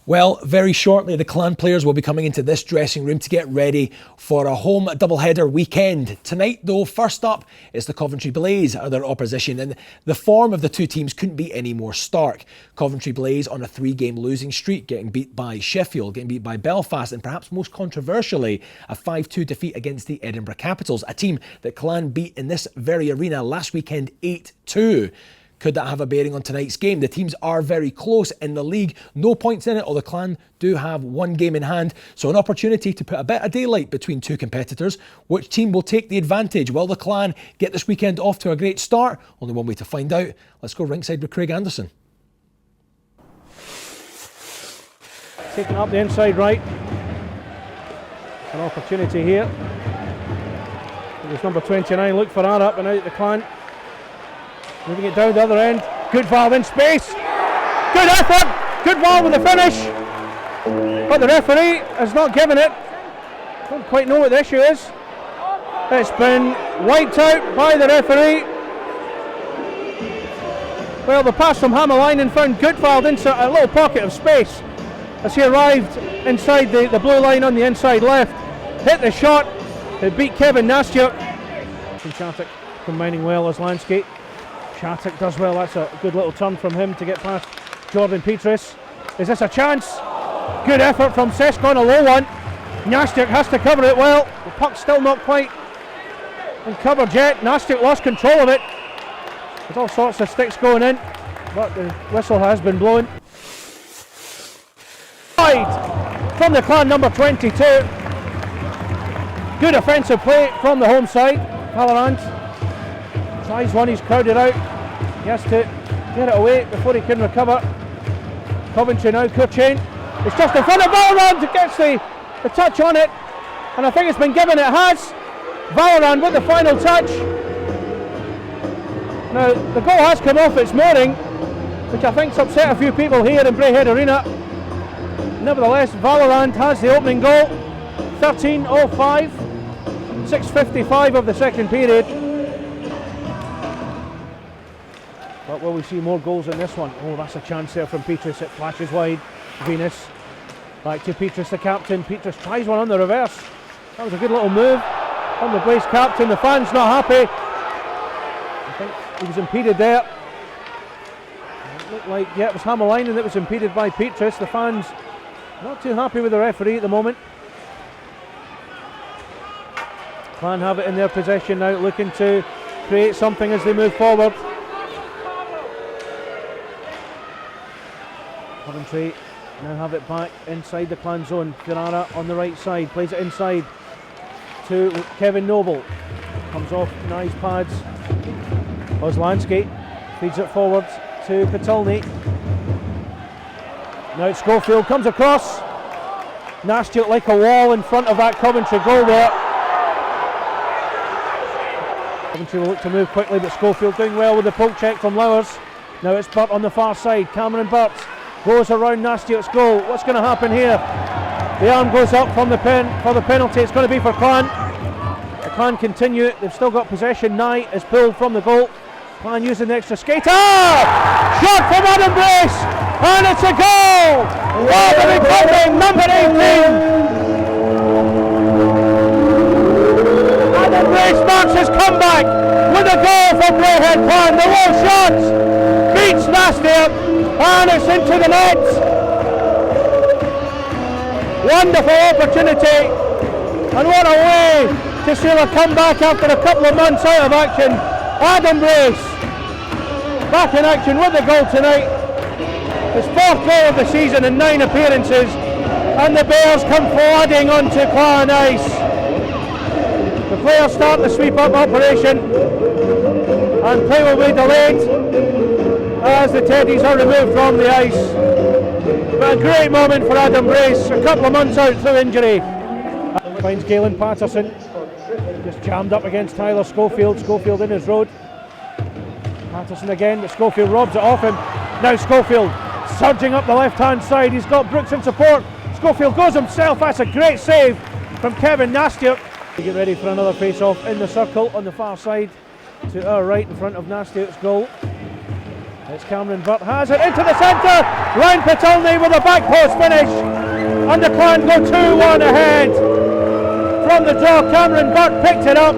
Well, very shortly, the Clan players will be coming into this dressing room to get ready for a home doubleheader weekend. Tonight, though, first up is the Coventry Blaze, their opposition, and the form of the two teams couldn't be any more stark. Coventry Blaze on a 3-game losing streak, getting beat by Sheffield, getting beat by Belfast, and perhaps most controversially, a 5-2 defeat against the Edinburgh Capitals, a team that Clan beat in this very arena last weekend 8-2. Could that have a bearing on tonight's game? The teams are very close in the league. No points in it, although Clan do have one game in hand. So an opportunity to put a bit of daylight between two competitors. Which team will take the advantage? Will the Clan get this weekend off to a great start? Only one way to find out. Let's go ringside with Craig Anderson. Taking up the inside right. An opportunity here. It was number 29, look for that up and out the Clan. Moving it down the other end. Good valve in space. Good effort. Good valve with the finish. But the referee has not given it. Don't quite know what the issue is. It's been wiped out by the referee. Well, the pass from Hammerline found good valve into a little pocket of space as he arrived inside the blue line on the inside left. Hit the shot. It beat Kevin Nastyuk. From Shattuck combining well as Lansky. Shattuck does well, that's a good little turn from him to get past Jordan Petrus. Is this a chance? Good effort from Sesk on a low one. Nastyuk has to cover it well. The puck's still not quite in coverage yet. Nastyuk lost control of it. There's all sorts of sticks going in, but the whistle has been blown. From the Clan number 22. Good offensive play from the home side. Halloran tries one, he's crowded out. He has to get it away before he can recover. Coventry now, Kurchain. It's just in front of Valorand, it gets the touch on it. And I think it's been given, it has. Valorand with the final touch. Now, the goal has come off its mooring, which I think's upset a few people here in Braehead Arena. Nevertheless, Valorand has the opening goal. 13:05, 6:55 of the second period. But will we see more goals in this one? Oh, that's a chance there from Petrus. It flashes wide. Venus. Back to Petrus, the captain. Petrus tries one on the reverse. That was a good little move on the Blaze captain. The fans not happy. I think he was impeded there. It looked like, yeah, it was Hammerline that was impeded by Petrus. The fans not too happy with the referee at the moment. Clan have it in their possession now, looking to create something as they move forward. Coventry now have it back inside the Clan zone. Ferrara on the right side, plays it inside to Kevin Noble. Comes off nice pads. Oslansky feeds it forward to Patulny. Now it's Schofield, comes across. Nastyuk like a wall in front of that Coventry goal there. Coventry will look to move quickly, but Schofield doing well with the poke check from Lowers. Now it's Burt on the far side. Cameron Burt goes around Nastyuk's goal. What's going to happen here? The arm goes up from the for the penalty. It's going to be for Clan. The Clan continue. They've still got possession. Nye is pulled from the goal. Clan using the extra skater. Shot from Adam Brace, and it's a goal. Robert Corbin, number 18. Adam Brace marks his comeback with a goal for Braehead Clan. The low shots beats Nastyuk. And it's into the net. Wonderful opportunity. And what a way to see a comeback after a couple of months out of action. Adam Brace back in action with the goal tonight. His 4th goal of the season in 9 appearances. And the Bears come flooding onto Clan ice. The players start the sweep up operation. And play will be delayed as the Teddies are removed from the ice. But a great moment for Adam Brace, a couple of months out through injury. Finds Galen Patterson, just jammed up against Tyler Schofield. Schofield in his road. Patterson again, but Schofield robs it off him. Now Schofield surging up the left-hand side. He's got Brooks in support. Schofield goes himself. That's a great save from Kevin Nastyuk. We get ready for another face-off in the circle on the far side to our right in front of Nastyuk's goal. It's Cameron Butt, has it into the centre. Ryan Patulny with a back post finish. And the Clan go 2-1 ahead. From the draw, Cameron Butt picked it up.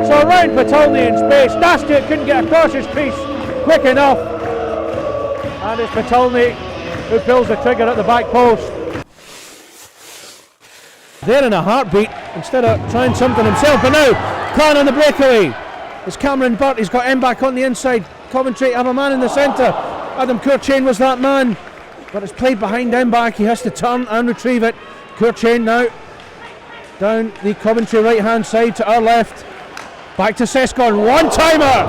So Ryan Patulny in space, dashed it, couldn't get across his crease quick enough. And it's Patulny who pulls the trigger at the back post. There in a heartbeat, instead of trying something himself, but now Clan on the breakaway. It's Cameron Butt, he's got him back on the inside. Coventry have a man in the centre. Adam Courchain was that man, but it's played behind him back. He has to turn and retrieve it. Courchain now down the Coventry right hand side to our left. Back to Sescon, one timer.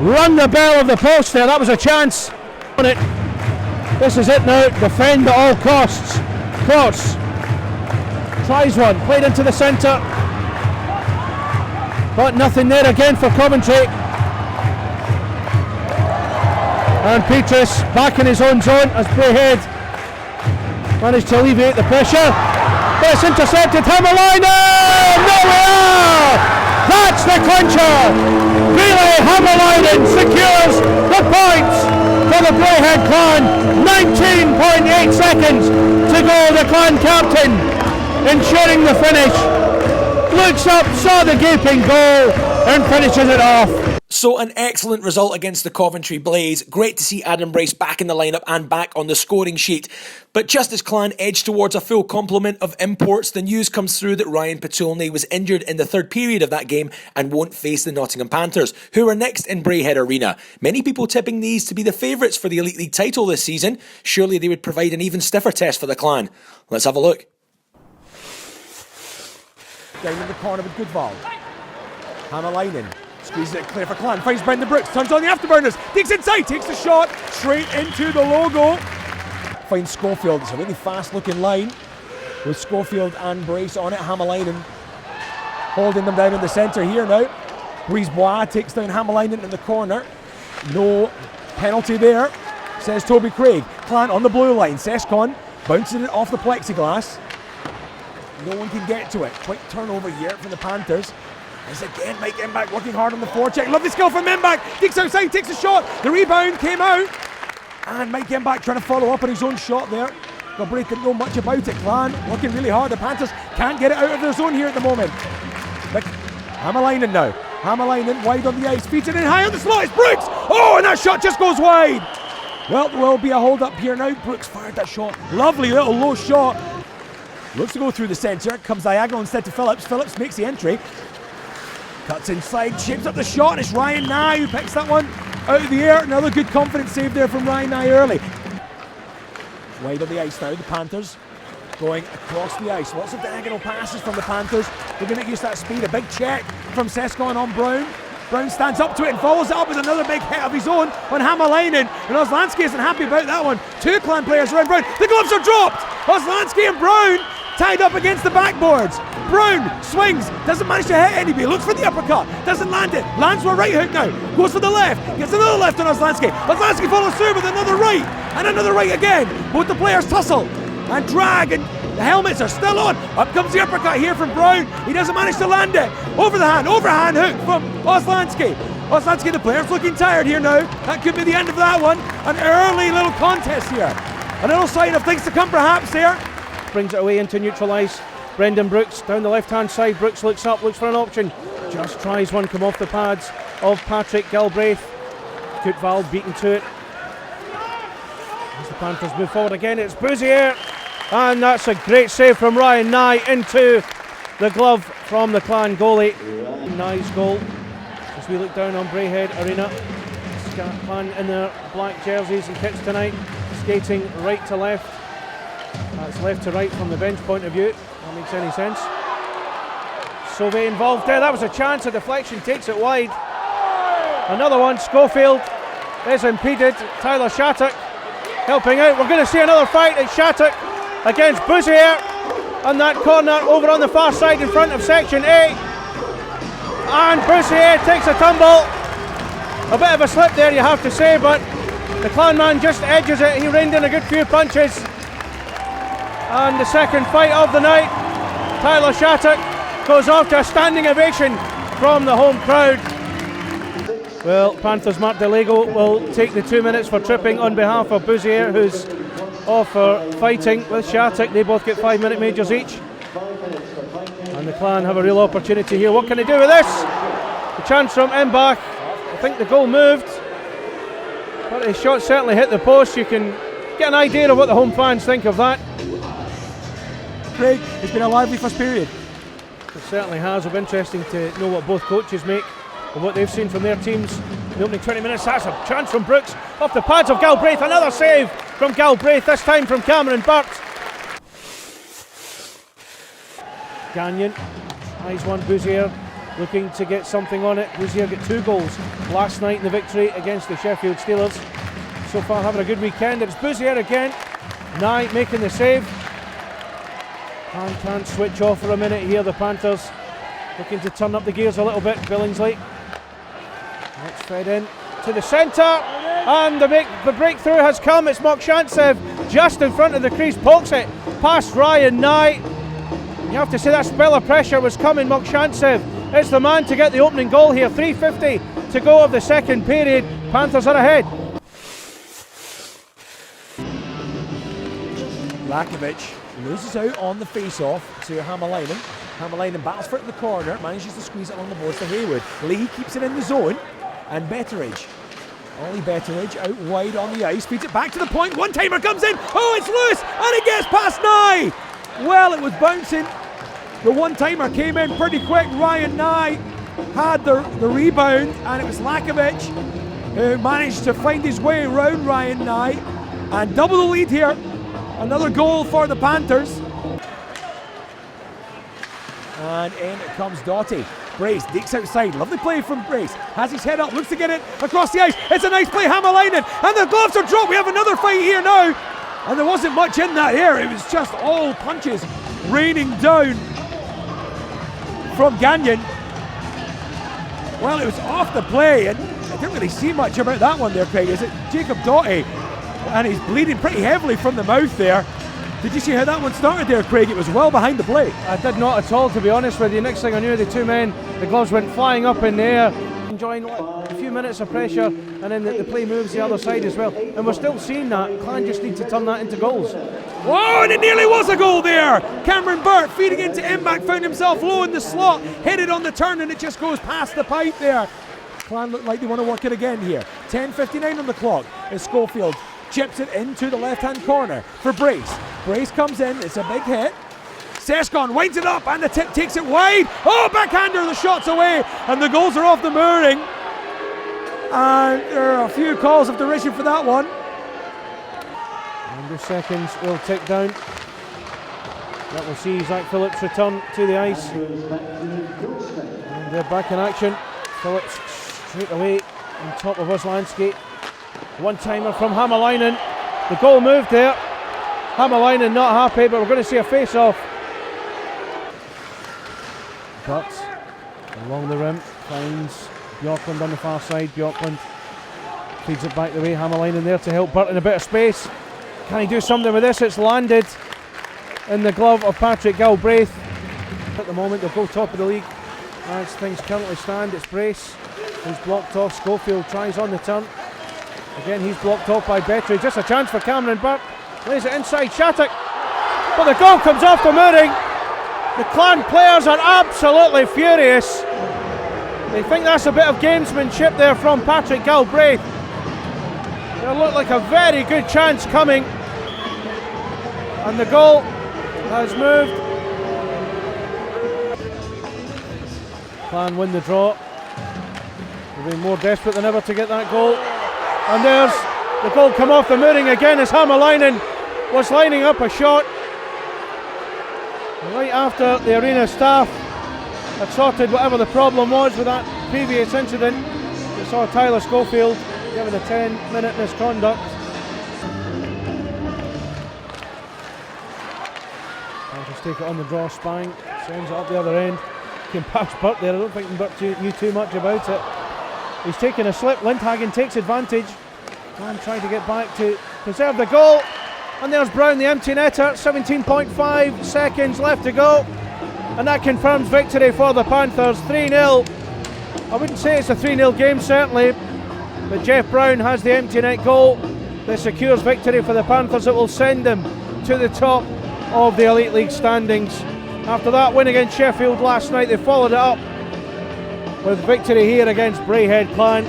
Run the bell of the post there, that was a chance. On it. This is it now, defend at all costs. Cross. Tries one, played into the centre. But nothing there again for Coventry. And Petrus back in his own zone as Braehead managed to alleviate the pressure. But it's intercepted, Hammerlinen! There we are! That's the clincher! Really, Hammerlinen secures the points for the Braehead Clan. 19.8 seconds to go, the Clan captain ensuring the finish. Looks up, saw the gaping goal and finishes it off. So an excellent result against the Coventry Blaze. Great to see Adam Brace back in the lineup and back on the scoring sheet. But just as Clan edged towards a full complement of imports, the news comes through that Ryan Patulny was injured in the third period of that game and won't face the Nottingham Panthers, who are next in Braehead Arena. Many people tipping these to be the favourites for the Elite League title this season. Surely they would provide an even stiffer test for the Clan. Let's have a look. Down in the corner with Goodval. Hammerlinen squeezes it clear for Clan, finds Brendan Brooks, turns on the afterburners, digs inside, takes the shot, straight into the logo. Finds Schofield, it's a really fast looking line with Schofield and Brace on it. Hammerlinen holding them down in the centre here now. Brisebois takes down Hammerlinen in the corner. No penalty there, says Toby Craig. Clan on the blue line, Sescon bouncing it off the plexiglass. No one can get to it. Quick turnover here from the Panthers. As again, Mike Mbach working hard on the forecheck. Lovely skill from Mbach. Digs outside, takes a shot. The rebound came out. And Mike Mbach trying to follow up on his own shot there. Galbraith didn't know much about it. Clan working really hard. The Panthers can't get it out of their zone here at the moment. But Hammerlinen now. Hammerlinen wide on the ice. Feeds it in high on the slot. It's Brooks. Oh, and that shot just goes wide. Well, there will be a hold up here now. Brooks fired that shot. Lovely little low shot. Looks to go through the centre, comes diagonal instead to Phillips. Phillips makes the entry. Cuts inside, shapes up the shot, and it's Ryan Nye who picks that one out of the air. Another good confidence save there from Ryan Nye early. Wide on the ice now, the Panthers going across the ice. Lots of diagonal passes from the Panthers. They're going to make use of that speed. A big check from Sescon on Brown. Brown stands up to it and follows it up with another big hit of his own on Hammerlinen. And Oslansky isn't happy about that one. Two Clan players around Brown. The gloves are dropped! Oslansky and Brown tied up against the backboards. Brown swings, doesn't manage to hit anybody, looks for the uppercut, doesn't land it, lands for a right hook now, goes for the left, gets another left on Oslansky. Oslansky follows through with another right, and another right again. Both the players tussle and drag, and the helmets are still on. Up comes the uppercut here from Brown. He doesn't manage to land it. Overhand hook from Oslansky. Oslansky, the player's looking tired here now. That could be the end of that one. An early little contest here. A little sign of things to come perhaps here. Brings it away into neutral ice. Brendan Brooks down the left hand side. Brooks looks up, looks for an option. Just tries one, come off the pads of Patrick Galbraith. Goodval beaten to it. As the Panthers move forward again, it's Bouzier. And that's a great save from Ryan Nye into the glove from the Clan goalie. Nye's goal. As we look down on Braehead Arena. Clan in their black jerseys and kits tonight. Skating right to left. That's left to right from the bench point of view. That makes any sense. Sauvé involved there. That was a chance. A deflection takes it wide. Another one. Schofield is impeded. Tyler Shattuck helping out. We're going to see another fight at Shattuck against Bouzier. And that corner over on the far side in front of section A. And Bouzier takes a tumble. A bit of a slip there, you have to say, but the Clan man just edges it. He reined in a good few punches. And the second fight of the night, Tyler Shattuck goes off to a standing ovation from the home crowd. Well, Panthers Mark DeLego will take the 2 minutes for tripping on behalf of Bouzier, who's off for fighting with Shattuck. They both get 5-minute majors each. And the Clan have a real opportunity here. What can they do with this? The chance from Mbach. I think the goal moved, but his shot certainly hit the post. You can get an idea of what the home fans think of that. Craig, it's been a lively first period. It certainly has. It'll be interesting to know what both coaches make of what they've seen from their teams in the opening 20 minutes. That's a chance from Brooks off the pads of Galbraith. Another save from Galbraith, this time from Cameron Burt. Gagnon eyes one Bouzier, looking to get something on it. Bouzier got 2 goals last night in the victory against the Sheffield Steelers. So far having a good weekend. It's Bouzier again. Nye making the save. And can't switch off for a minute here, the Panthers. Looking to turn up the gears a little bit. Billingsley. It's fed in to the centre. And the breakthrough has come. It's Mokshantsev just in front of the crease. Pokes it past Ryan Nye. You have to say that spell of pressure was coming. Mokshantsev is the man to get the opening goal here. 3:50 to go of the second period. Panthers are ahead. Lakovic loses out on the face-off to Hamalainen. Hamalainen battles for it in the corner, manages to squeeze it along the boards to Haywood. Lee keeps it in the zone, and Betteridge. Ollie Betteridge out wide on the ice, feeds it back to the point. One-timer comes in. Oh, it's loose, and it gets past Nye. Well, it was bouncing. The one-timer came in pretty quick. Ryan Nye had the rebound, and it was Lakovic who managed to find his way around Ryan Nye and double the lead here. Another goal for the Panthers. And in comes Doughty. Brace digs outside. Lovely play from Brace. Has his head up, looks to get it across the ice. It's a nice play, Hamalainen. And the gloves are dropped. We have another fight here now. And there wasn't much in that here. It was just all punches raining down from Gagnon. Well, it was off the play, and I didn't really see much about that one there, Craig. Is it Jacob Doughty? And he's bleeding pretty heavily from the mouth there. Did you see how that one started there, Craig? It was well behind the play. I did not at all, to be honest with you. Next thing I knew, the 2 men, the gloves went flying up in the air, enjoying a few minutes of pressure, and then the play moves the other side as well. And we're still seeing that. Clan just need to turn that into goals. Oh, and it nearly was a goal there. Cameron Burt feeding into Mbach, found himself low in the slot, hit it on the turn, and it just goes past the pipe there. Clan look like they want to work it again here. 10:59 on the clock as Schofield chips it into the left-hand corner for Brace. Brace comes in, it's a big hit. Sescon winds it up and the tip takes it wide. Oh, backhander, the shot's away and the goals are off the mooring. And there are a few calls of derision for that one. And the seconds will tick down. That will see Zach Phillips return to the ice. And they're back in action. Phillips straight away on top of Uslansky. One-timer from Hamalainen. The goal moved there. Hamalainen not happy, but we're going to see a face-off. But along the rim finds Bjorklund on the far side. Bjorklund feeds it back the way. Hamalainen there to help Burt in a bit of space. Can he do something with this? It's landed in the glove of Patrick Galbraith. At the moment, they'll go top of the league. As things currently stand, it's Brace who's blocked off. Schofield tries on the turn. Again, he's blocked off by Betteridge. Just a chance for Cameron Burt. Lays it inside Shattuck. But the goal comes off the mooring. The Clan players are absolutely furious. They think that's a bit of gamesmanship there from Patrick Galbraith. There looked like a very good chance coming. And the goal has moved. Clan win the draw. They'll be more desperate than ever to get that goal. And there's the goal come off the mooring again as Hamalainen was lining up a shot. Right after the arena staff had sorted whatever the problem was with that previous incident, we saw Tyler Schofield given a 10-minute misconduct. Just take it on the draw, Spang sends it up the other end. Can pass Burt there. I don't think Burt knew too much about it. He's taking a slip. Lindhagen takes advantage and trying to get back to preserve the goal. And there's Brown, the empty netter. 17.5 seconds left to go. And that confirms victory for the Panthers. 3-0. I wouldn't say it's a 3-0 game certainly, but Jeff Brown has the empty net goal that secures victory for the Panthers that will send them to the top of the Elite League standings. After that win against Sheffield last night, they followed it up with victory here against Braehead Clan.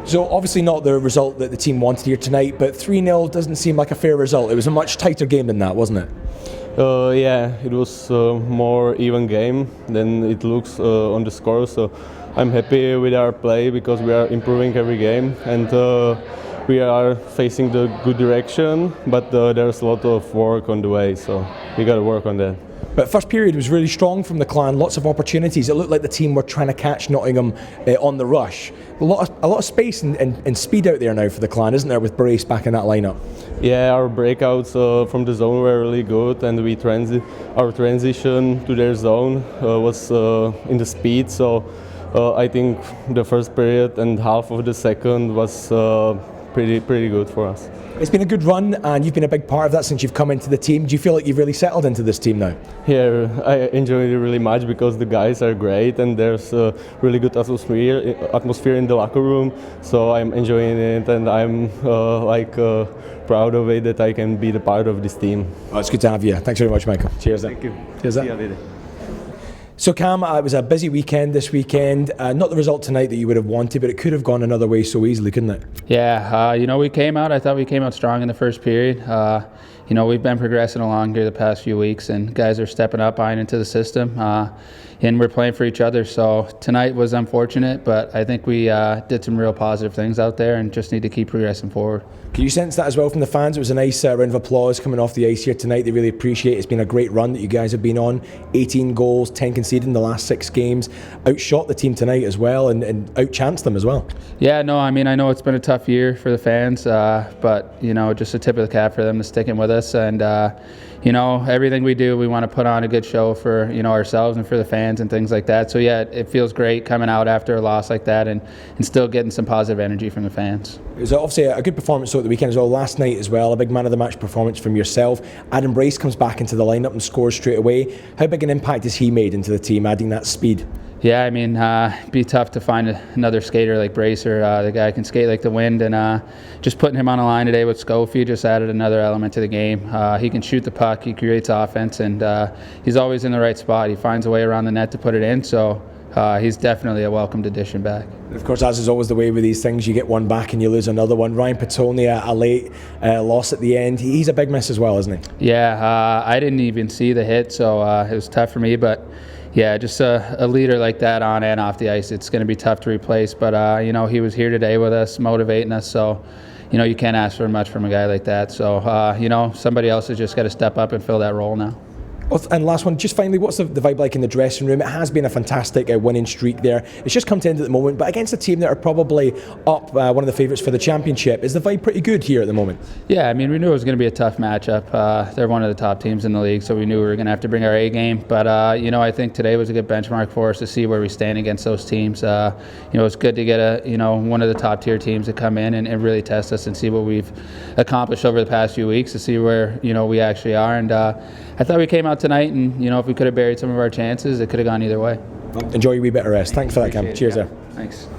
So obviously not the result that the team wanted here tonight, but 3-0 doesn't seem like a fair result. It was a much tighter game than that, wasn't it? Yeah, it was a more even game than it looks on the score. So I'm happy with our play because we are improving every game and we are facing the good direction. But there's a lot of work on the way, so we got to work on that. But first period was really strong from the Clan, lots of opportunities. It looked like the team were trying to catch Nottingham on the rush. A lot of space and speed out there now for the Clan, isn't there, with Brace back in that lineup? Yeah, our breakouts from the zone were really good, and our transition to their zone was in the speed. So I think the first period and half of the second was pretty good for us. It's been a good run, and you've been a big part of that since you've come into the team. Do you feel like you've really settled into this team now? Yeah, I enjoy it really much because the guys are great and there's a really good atmosphere in the locker room. So I'm enjoying it, and I'm proud of it that I can be the part of this team. Oh, it's good to have you. Thanks very much, Michael. Cheers. Thank you. Cheers. See you later. So Cam, it was a busy weekend this weekend. Not the result tonight that you would have wanted, but it could have gone another way so easily, couldn't it? Yeah, I thought we came out strong in the first period. We've been progressing along here the past few weeks, and guys are stepping up, buying into the system, and we're playing for each other. So tonight was unfortunate, but I think we did some real positive things out there and just need to keep progressing forward. Can you sense that as well from the fans? It was a nice round of applause coming off the ice here tonight. They really appreciate it. It's been a great run that you guys have been on. 18 goals, 10 conceded in the last 6 games. Outshot the team tonight as well and outchanced them as well. Yeah, no, I know it's been a tough year for the fans, but just a tip of the cap for them to sticking with us. And everything we do, we want to put on a good show for ourselves and for the fans and things like that. So yeah, it feels great coming out after a loss like that and still getting some positive energy from the fans. It was obviously a good performance at the weekend as well. Last night as well, a big man of the match performance from yourself. Adam Brace comes back into the lineup and scores straight away. How big an impact has he made into the team, adding that speed? Yeah, it'd be tough to find another skater like Brace or the guy who can skate like the wind, and just putting him on a line today with Schofield just added another element to the game. He can shoot the puck, he creates offense, and he's always in the right spot. He finds a way around the net to put it in, so he's definitely a welcomed addition back. Of course, as is always the way with these things, you get one back and you lose another one. Ryan Petone, a late loss at the end. He's a big miss as well, isn't he? Yeah, I didn't even see the hit, so it was tough for me, but yeah, just a leader like that on and off the ice, it's going to be tough to replace. But, he was here today with us, motivating us. So, you can't ask for much from a guy like that. So, somebody else has just got to step up and fill that role now. And last one, just finally, what's the vibe like in the dressing room? It has been a fantastic winning streak there. It's just come to end at the moment, but against a team that are probably up, one of the favourites for the championship, is the vibe pretty good here at the moment? Yeah, we knew it was going to be a tough matchup. They're one of the top teams in the league, so we knew we were going to have to bring our A game. But, I think today was a good benchmark for us to see where we stand against those teams. It's good to get one of the top tier teams to come in and really test us and see what we've accomplished over the past few weeks to see where, we actually are. And I thought we came out tonight, and if we could have buried some of our chances, it could have gone either way. Enjoy your wee bit of rest. Thanks for that, Cam. Cheers there. Thanks.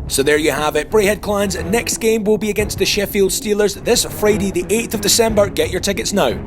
So there you have it. Braehead Clan's next game will be against the Sheffield Steelers this Friday, the 8th of December. Get your tickets now.